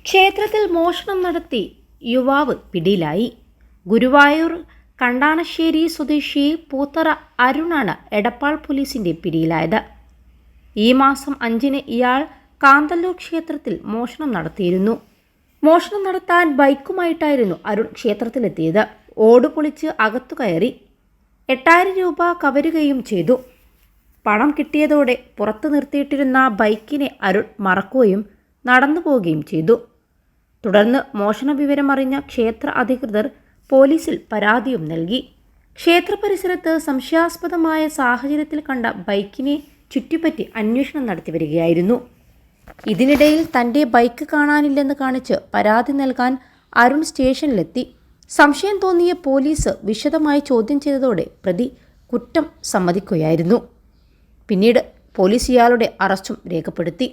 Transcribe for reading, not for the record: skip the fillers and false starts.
ക്ഷേത്രത്തിൽ മോഷണം നടത്തി യുവാവ് പിടിയിലായി. ഗുരുവായൂർ കണ്ടാണശ്ശേരി സ്വദേശി പൂത്തറ അരുണാണ് എടപ്പാൾ പോലീസിന്റെ പിടിയിലായത്. ഈ മാസം 5-ന് ഇയാൾ കാന്തല്ലൂർ ക്ഷേത്രത്തിൽ മോഷണം നടത്തിയിരുന്നു. മോഷണം നടത്താൻ ബൈക്കുമായിട്ടായിരുന്നു അരുൺ ക്ഷേത്രത്തിലെത്തിയത്. ഓട് പൊളിച്ച് അകത്തു കയറി 8000 രൂപ കവരുകയും ചെയ്തു. പണം കിട്ടിയതോടെ പുറത്തു നിർത്തിയിട്ടിരുന്ന ബൈക്കിനെ അരുൺ മറക്കുകയും നടന്നു പോവുകയും ചെയ്തു. തുടർന്ന് മോഷണ വിവരമറിഞ്ഞ ക്ഷേത്ര അധികൃതർ പോലീസിൽ പരാതിയും നൽകി. ക്ഷേത്ര പരിസരത്ത് സംശയാസ്പദമായ സാഹചര്യത്തിൽ കണ്ട ബൈക്കിനെ ചുറ്റിപ്പറ്റി അന്വേഷണം നടത്തി വരികയായിരുന്നു. ഇതിനിടയിൽ തൻ്റെ ബൈക്ക് കാണാനില്ലെന്ന് കാണിച്ച് പരാതി നൽകാൻ അരുൺ സ്റ്റേഷനിലെത്തി. സംശയം തോന്നിയ പോലീസ് വിശദമായി ചോദ്യം ചെയ്തതോടെ പ്രതി കുറ്റം സമ്മതിക്കുകയായിരുന്നു. പിന്നീട് പോലീസ് ഇയാളുടെ അറസ്റ്റും രേഖപ്പെടുത്തി.